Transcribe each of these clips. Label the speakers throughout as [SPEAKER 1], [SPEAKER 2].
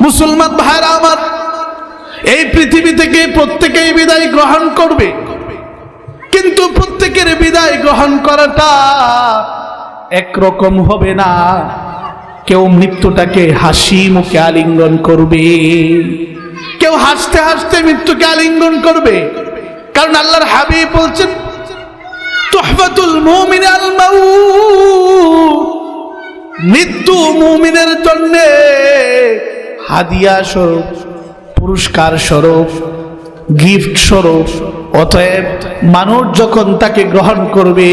[SPEAKER 1] মুসলমান ভাইরা আমার, এই পৃথিবী থেকে প্রত্যেকেই বিদায় গ্রহণ করবে, কিন্তু প্রত্যেকের বিদায় গ্রহণ করাটা একরকম হবে না। কেউ মৃত্যুটাকে হাসি মুখে আলিঙ্গন করবে, কেউ হাসতে হাসতে মৃত্যুকে আলিঙ্গন করবে। কারণ আল্লাহর হাবিব বলছেন, তুহফাতুল মুমিন আল মাউত, মৃত্যু মুমিনের জন্য হাদিয়া স্বরূপ, পুরস্কার স্বরূপ, গিফট স্বরূপ। অতএব মানুষ যখন তাকে গ্রহণ করবে,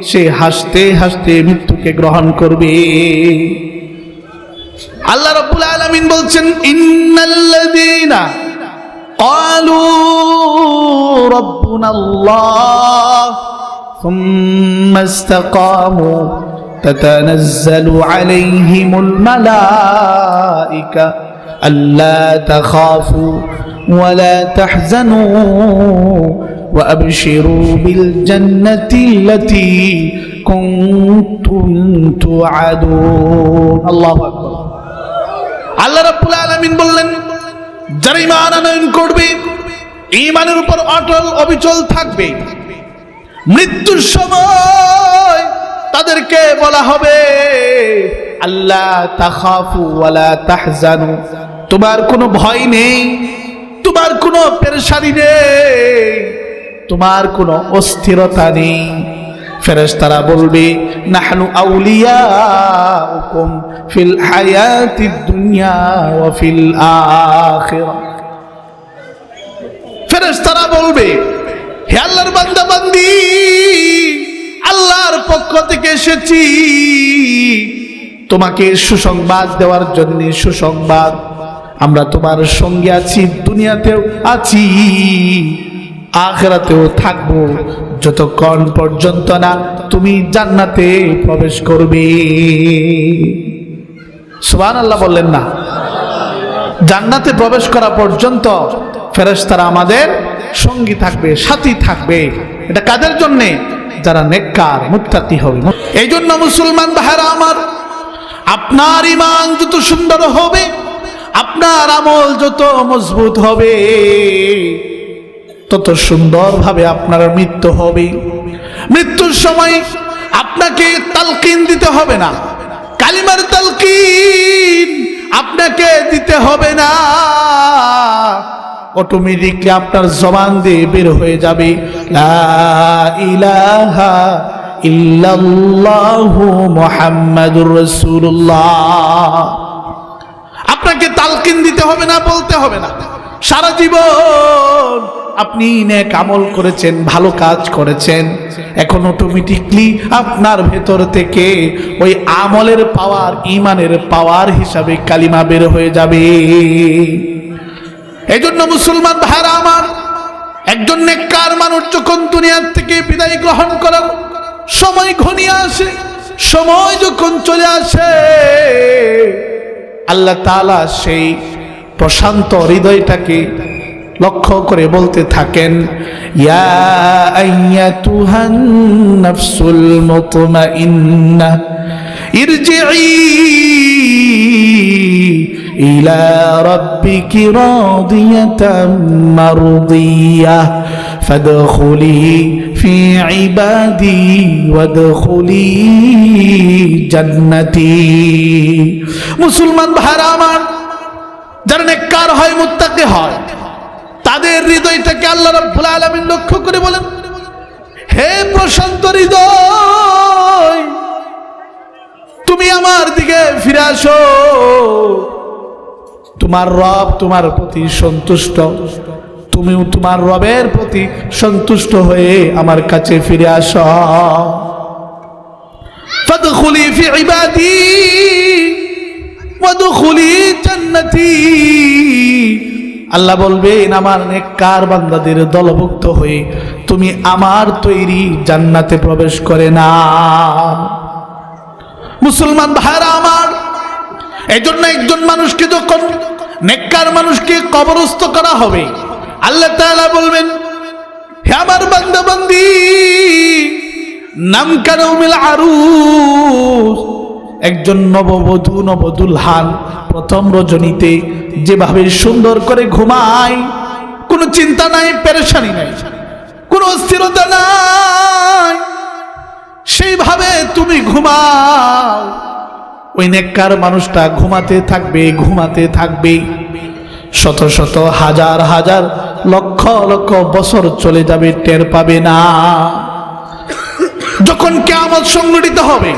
[SPEAKER 1] সে হাসতে হাসতে মৃত্যুকে গ্রহণ করবে। আল্লাহ রাব্বুল আলামিন বলছেন, ইন্নাল্লাযীনা ক্বালু রাব্বুনাল্লাহ সুম্মা ইসতাকামু তাতানাজ্জালু আলাইহিমুল মালায়েকা আল্লা তাখাফু ওয়া লা তাহজানু ওয়া আবশিরু বিল জান্নাতি আল্লাতী কুনতুম তুআদুন। আল্লাহু আকবার। আল্লাহ রাব্বুল আলামিন বললেন, যারা ঈমান আনয়ন করবে, ঈমানের উপর অটল অবিচল থাকবে, মৃত্যুর সময় তাদেরকে বলা হবে, আল্লাহ তাখাফু ওয়া লা তাহজানু, তোমার কোনো ভয় নেই, তোমার কোনো পেরেশানি নেই, তোমার কোনো অস্থিরতা নেই। ফেরেশতারা বলবে, নাহনু আউলিয়াউকুম ফিল হায়াতিদ দুনিয়া ওয়া ফিল আখিরা। ফেরেশতারা বলবে, হে আল্লাহর বান্দা বান্দি, আল্লাহর পক্ষ থেকে এসেছি তোমাকে সুসংবাদ দেওয়ার জন্য। সুসংবাদ, আমরা তোমার সঙ্গে আছি, দুনিয়াতেও আছি, আখিরাতেও থাকবো, যতক্ষণ পর্যন্ত না তুমি জান্নাতে প্রবেশ করবে। সুবহানাল্লাহ বললেন না? জান্নাতে প্রবেশ করা পর্যন্ত ফেরেশতারা আমাদের সঙ্গী থাকবে, সাথী থাকবে। এটা কাদের জন্য? যারা নেককার মুত্তাকি হবে। এই জন্য মুসলমান ভাইরা আমার, আপনার ঈমান যত সুন্দর হবে, আপনার আমল যত মজবুত হবে, তত সুন্দরভাবে আপনার মৃত্যু হবে। মৃত্যুর সময় আপনাকে তালকিন দিতে হবে না, কালিমার তালকিন আপনাকে দিতে হবে না, অটোমেটিকলি আপনার জবান দিয়ে বের হয়ে যাবে, লা ইলাহা ইল্লাল্লাহু মুহাম্মাদুর রাসূলুল্লাহ। আপনাকে তালকিন দিতে হবে না, বলতে হবে না। সারা জীবন আপনি নেক আমল করেছেন, ভালো কাজ করেছেন, এখন অটোমেটিকলি আপনার ভেতর থেকে ওই আমলের পাওয়ার, ঈমানের পাওয়ার হিসাবে কালিমা বের হয়ে যাবে। এই জন্য মুসলমান ভাইরা আমার, একজন নেককার মানুষ যখন দুনিয়ার থেকে বিদায় গ্রহণ করার সময় ঘনিয়ে আসে, সময় যখন চলে আসে, আল্লাহ তাআলা সেই প্রশান্ত হৃদয়টাকে লক্ষ্য করে বলতে থাকেন, ইয়া আইয়াতুহান নাফসুল মুতমাইন্নাহ ইরজিই ইলা রাব্বিকি রাদিয়াতাম মারদিয়াহ ফাদখুলি ফি ইবাদি ওয়াদখুলি জান্নাতি। মুসলমান ভাইরা আমার, যারা নেককার হয়, মুত্তাকি হয়, তাদের হৃদয়টাকে আল্লাহ রাব্বুল আলামিন লক্ষ্য করে বলেন, হে প্রশান্ত হৃদয়, তুমি আমার দিকে ফিরে আসো, তোমার রব তোমার প্রতি সন্তুষ্ট, তুমিও তোমার রবের প্রতি সন্তুষ্ট হয়ে আমার কাছে ফিরে আসো। ফাদখুলি ফি ইবাদি ওয়াদখুলি জান্নাতি। আল্লাহ বলবেন, আমার নেককার বান্দাদের দলভুক্ত হয়ে তুমি আমার তৈরি জান্নাতে প্রবেশ করে না। মুসলমান ভাইরা আমার, এই জন্য একজন মানুষকে যখন, নেককার মানুষকে কবরস্থ করা হবে, আল্লাহ তাআলা বলবেন, হে আমার বান্দা বান্দি, নাম কানাউমিল আরুস, একজন নববধূ নবদুলহান প্রথম রজনীতে যেভাবে সুন্দর করে ঘুমায়, কোনো চিন্তা নাই, পেরেশানি নাই, কোনো অস্থিরতা নাই, সেইভাবে তুমি ঘুমাও। ওই নেককার মানুষটা ঘুমাতে থাকবে, ঘুমাতে থাকবে। শত শত হাজার হাজার লক্ষ লক্ষ বছর চলে যাবে, টের পাবে না। যখন কিয়ামত সংঘটিত হবে,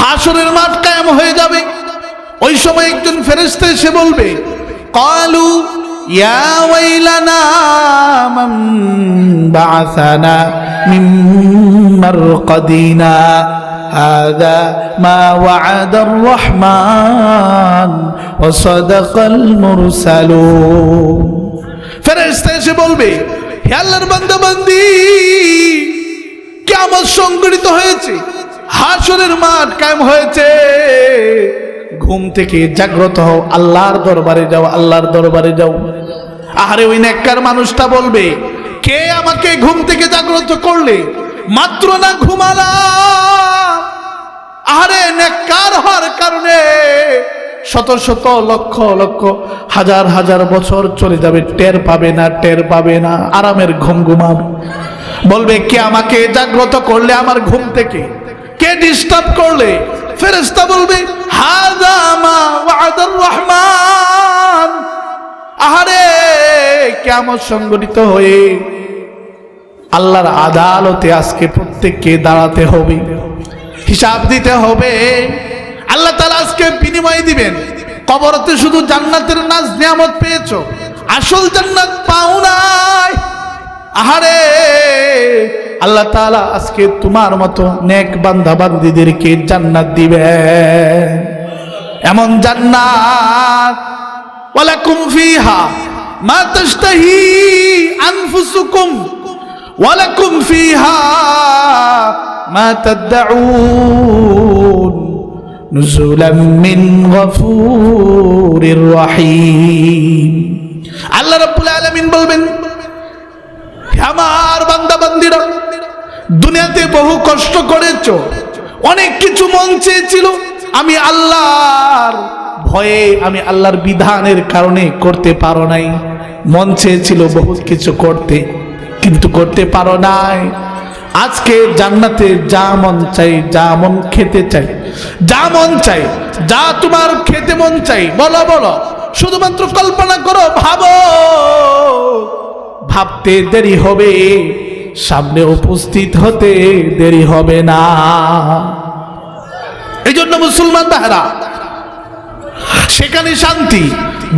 [SPEAKER 1] হাসরের মাঠ কায়েম হয়ে যাবে, ওই সময় একজন ফেরেশতা এসে বলবে, ক্বালু ইয়া ওয়াইলানা মান বা'আসানা মিন মারকাদিনা হাযা মা ওয়া'আদার রহমান ওয়া সাদাকাল মুরসালুন। ফেরেশতা এসে বলবে, হে আল্লাহর বান্দা বান্দি, কিয়ামত সংঘটিত হয়েছে, হাসরের মাঠ কায়েম হয়েছে, ঘুম থেকে জাগ্রত হও, আল্লাহর দরবারে যাও, আল্লাহর দরবারে যাও। আহারে ওই নেককার মানুষটা বলবে, কে আমাকে ঘুম থেকে জাগ্রত করলে? মাত্র না ঘুমালাম। আহারে নেককার হওয়ার কারণে শত শত লক্ষ লক্ষ হাজার হাজার বছর চলে যাবে, টের পাবে না, টের পাবে না, আরামের ঘুম ঘুমাবে। বলবে, কে আমাকে জাগ্রত করলে আমার ঘুম থেকে? কে ডিস্টার্ব করলে? ফেরেশতা বলবে, হাযা মা ওয়া'আদার রহমান। আহারে কিয়ামত সংঘটিত হয়ে আল্লাহর আদালতে আজকে প্রত্যেককে দাঁড়াতে হবে, হিসাব দিতে হবে। আল্লাহ তাআলা আজকে বিনিময় দিবেন। কবরতে শুধু জান্নাতের নাজ নিয়ামত পেয়েছো, আসল জান্নাত পাও নাই। আহারে আল্লাহ তাআলা আজকে তোমার মতো নেক বান্দা বান্দীদেরকে জান্নাত দিবেন, এমন জান্নাত, ওয়ালাকুম ফিহা মা তাশতাহি আনফুসুকুম ওয়ালাকুম ফিহা মা তাদউন নুজুলাম মিন গফুরির রহিম। আল্লাহ রাব্বুল আলামিন বলবেন, আমার বান্দা বান্দীরা, দুনিয়াতে বহু কষ্ট করেছো, অনেক কিছু মন চেয়েছিল, আমি আল্লাহর ভয়ে, আমি আল্লাহর বিধানের কারণে করতে পারো নাই। মন চেয়েছিল বহুত কিছু করতে, কিন্তু করতে পারো নাই। আজকে জান্নাতে যা মন চাই, যা মন খেতে চাই, যা মন চাই, যা তোমার খেতে মন চাই, বলো বলো, শুধুমাত্র কল্পনা করো, ভাবো। ভাবতে দেরি হবে, সামনে উপস্থিত হতে দেরি হবে না। এই জন্য মুসলমান ভাইরা, সেখানে শান্তি।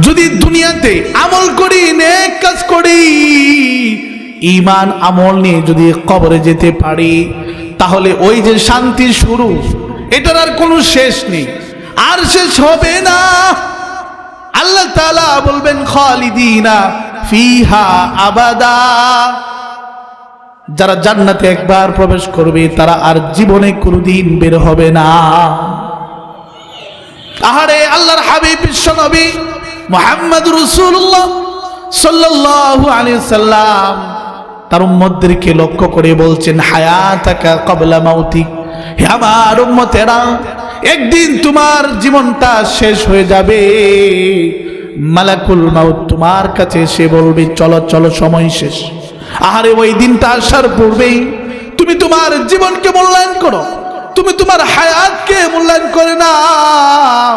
[SPEAKER 1] যদি দুনিয়াতে আমল করি, নেক কাজ করি, ঈমান আমল নিয়ে যদি কবরে যেতে পারি, তাহলে ওই যে শান্তি শুরু, এটার আর কোনো শেষ নেই, আর শেষ হবে না। আল্লাহ তাআলা বলবেন, খালিদিনা ফিহা আবাদা। যারা জান্নাতে একবার প্রবেশ করবে, তারা আর জীবনে কোনোদিন বের হবে না। আহারে আল্লাহর হাবিব বিশ্বনবী মুহাম্মদুর রাসূলুল্লাহ সাল্লাল্লাহু আলাইহি সাল্লাম তার উম্মতদেরকে লক্ষ্য করে বলছেন, হায়াতাকা ক্বাবলা মাউতিক। হে আমার উম্মতেরা, একদিন তোমার জীবনটা শেষ হয়ে যাবে। মালাকুল মাউত তোমার কাছে এসে বলবে, চলো চলো, সময় শেষ। আহারে ওই দিনটা আসার পূর্বেই তুমি তোমার জীবনকে মূল্যায়ন করো, তুমি তোমার হায়াতকে মূল্যায়ন করে নাও,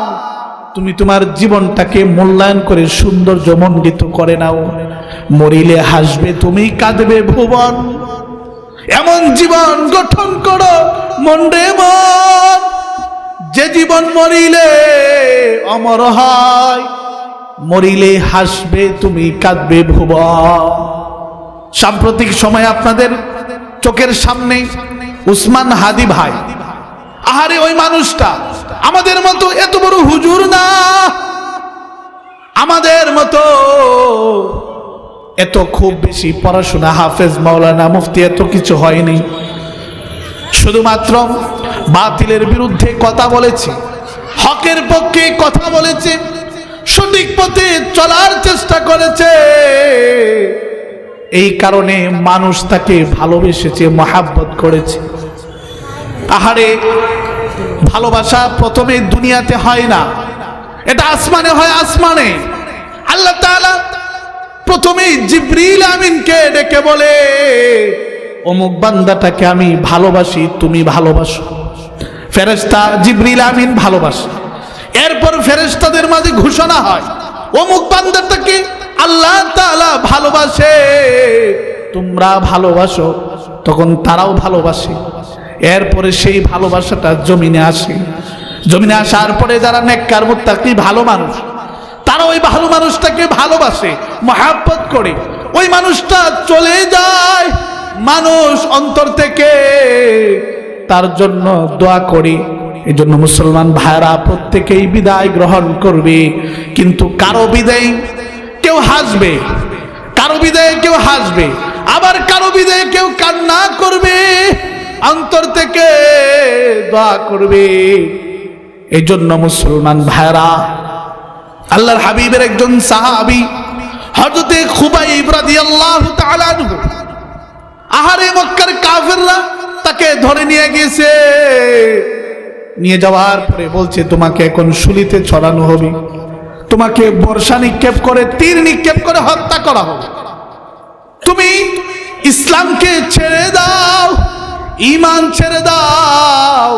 [SPEAKER 1] তুমি তোমার জীবনটাকে মূল্যায়ন করে সৌন্দর্যমণ্ডিত করে নাও। মরিলে হাসবে তুমি, কাঁদবে ভুবন, এমন জীবন গঠন করো মন রে মন, যে জীবন মরিলে অমর হয়, মরিলে হাসবে তুমি, কাঁদবে ভুবন। সাম্প্রতিক সময় আপনাদের চোখের সামনে উসমান হাদি ভাই, আহারে ওই মানুষটা আমাদের মতো এত বড় হুজুর না, আমাদের মতো এত খুব বেশি পড়াশোনা, হাফেজ, মাওলানা, মুফতি এত কিছু হয়নি। শুধুমাত্র বাতিলের বিরুদ্ধে কথা বলেছে, হকের পক্ষে কথা বলেছে, সঠিক পথে চলার চেষ্টা করেছে। এই কারণে মানুষ তাকে ভালোবেসেছে, মহাব্বত করেছে। আহারে ভালোবাসা প্রথমে দুনিয়াতে হয় না, এটা আসমানে হয়। আসমানে আল্লাহ তাআলা প্রথমে জিবরিল আমিনকে ডেকে বলে, অমুক বান্দাটাকে আমি ভালোবাসি, তুমি ভালোবাসো। ফেরেশতা জিবরিল আমিন ভালোবাসে। এরপর ফেরেশতাদের মাঝে ঘোষণা হয়, অমুক বান্দাটাকে আল্লাহ তাআলা ভালোবাসে, তোমরা ভালোবাসো। তখন তারাও ভালোবাসে। এরপরে সেই ভালোবাসাটা জমিনে আসে। জমিনে আসার পরে যারা নেককার মুত্তাকি ভালো মানুষ, তারা ওই ভালো মানুষটাকে ভালোবাসে, মহব্বত করে। ওই মানুষটা চলে যায়, মানুষ অন্তর থেকে তার জন্য দোয়া করে। এই জন্য মুসলমান ভাইরা প্রত্যেকেই বিদায় গ্রহণ করবে, কিন্তু কারো বিদায় কেউ হাসবে, কারো বিদায়ে কেউ হাসবে, আবার কারো বিদায়ে কেউ কান্না করবে, অন্তর থেকে দোয়া করবে। এই জন্য মুসলমান ভাইরা, আল্লাহর হাবিবের একজন সাহাবী হযরতে খুবাইব রাদিয়াল্লাহু তাআলা আনহু, আহারে মক্কার কাফেররা তাকে ধরে নিয়ে গেছে। নিয়ে যাওয়ার পরে বলছে, তোমাকে এখন শুলিতে ছড়ানো হবে, তোমাকে বর্ষা নিক্ষেপ করে, তীর নিক্ষেপ করে হত্যা করা হবে। তুমি ইসলামকে ছেড়ে দাও, ঈমান ছেড়ে দাও,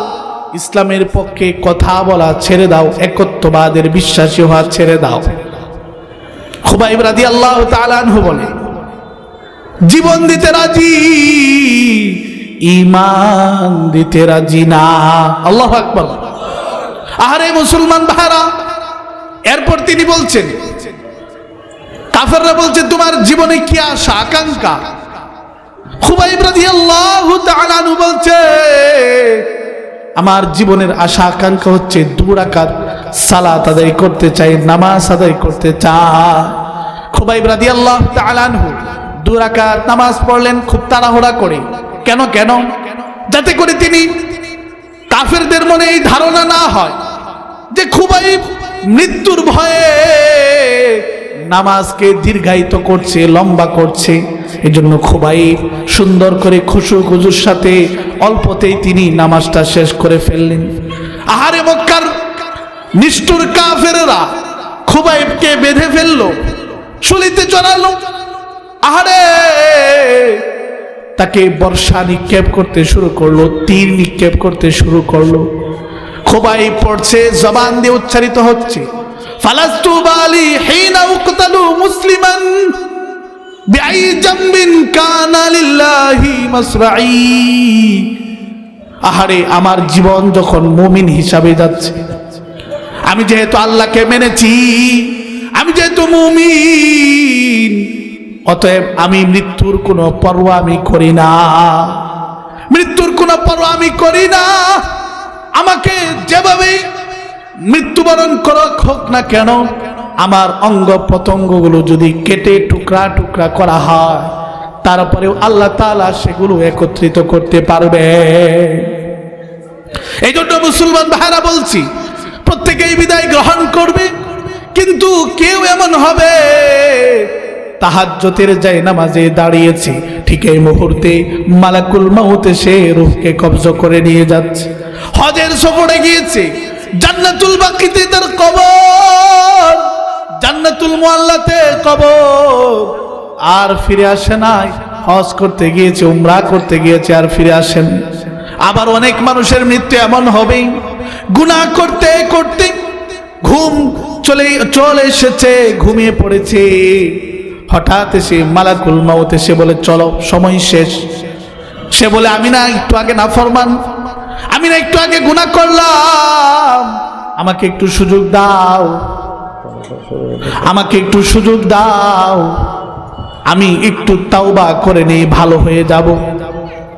[SPEAKER 1] ইসলামের পক্ষে কথা বলা ছেড়ে দাও, একত্ববাদের বিশ্বাসী হওয়া ছেড়ে দাও। খুবাইব রাদিয়াল্লাহু তাআলা আনহু বলে, জীবন দিতে রাজি, ঈমান দিতে রাজি না। আল্লাহু আকবার। আরে মুসলমান ভাইরা, এরপর তিনি বলছেন, কাফেররা বলছে, তোমার জীবনে কি আশা আকাঙ্ক্ষা? খুবাইব রাদিয়াল্লাহু তাআলা আনহু বলছে, আমার জীবনের আশা আকাঙ্ক্ষা হচ্ছে 2 রাকাত সালাত আদায় করতে চাই, নামাজ আদায় করতে চাই। খুবাইব রাদিয়াল্লাহু তাআলা আনহু 2 রাকাত নামাজ পড়লেন খুব তাড়াহুড়া করে। কেন? যাতে করে তিনি কাফেরদের মনে এই ধারণা না হয় যে খুবাইব মৃত্যুর ভয়ে নামাজকে দীর্ঘায়িত করছে, লম্বা করছে। এজন্য খুবাইব সুন্দর করে খুশুর সাথে অল্পতেই তিনি নামাজটা শেষ করে ফেললেন। আহারে মক্কার নিষ্ঠুর কাফেররা খুবাইবকে বেঁধে ফেললো, শুলিতে চড়ালো। আহারে তাকে বর্ষা নিক্ষেপ করতে শুরু করলো, তীর নিক্ষেপ করতে শুরু করলো। খুবাইব পড়ছে, জবান দিয়ে উচ্চারিত হচ্ছে, ফালাস্তু বালি হিনা উকতালু মুসলিমান বিআই জামবিন কানা লিল্লাহি মাসরাই। আহারে আমার জীবন যখন মুমিন হিসাবে যাচ্ছে, আমি যেহেতু আল্লাহকে মেনেছি, আমি যেহেতু মুমিন, অতএব আমি মৃত্যুর কোনো পরোয়া আমি করি না, মৃত্যুর কোনো পরোয়া আমি করি না। আমাকে যেভাবে মৃত্যুবরণ করা হোক না কেন, আমার অঙ্গ প্রত্যঙ্গগুলো যদি কেটে টুকরা টুকরা করা হয়, তারপরেও আল্লাহ তাআলা সেগুলো একত্রিত করতে পারবে। এই জন্য মুসলমান ভাইরা বলছি, প্রত্যেকেই বিদায় গ্রহণ করবে, কিন্তু কেউ এমন হবে তাহাজ্জুদের জায়নামাজে দাঁড়িয়েছে, ঠিক এই মুহূর্তে মালাকুল মউত এসে রূহকে কবজা করে নিয়ে যাচ্ছে। হজের সফরে গিয়েছে, জান্নাতুল বাকিতে তার কবর, জান্নাতুল মুআল্লাতে কবর, আর ফিরে আসে নাই। হজ করতে গিয়েছে, উমরা করতে গিয়েছে, আর ফিরে আসেন। আবার অনেক মানুষের মৃত্যু এমন হবে, গুনাহ করতে করতে ঘুম চলে এসেছে, ঘুমিয়ে পড়েছে, হঠাৎ এসে মালাকুল মউত এসে বলে, চলো সময় শেষ। সে বলে, আমি না একটু আগে নাফরমান, আমি না একটু আগে গুনাহ করলাম, আমাকে একটু সুযোগ দাও, আমাকে একটু সুযোগ দাও, আমি একটু তাওবা করে নিয়ে ভালো হয়ে যাব।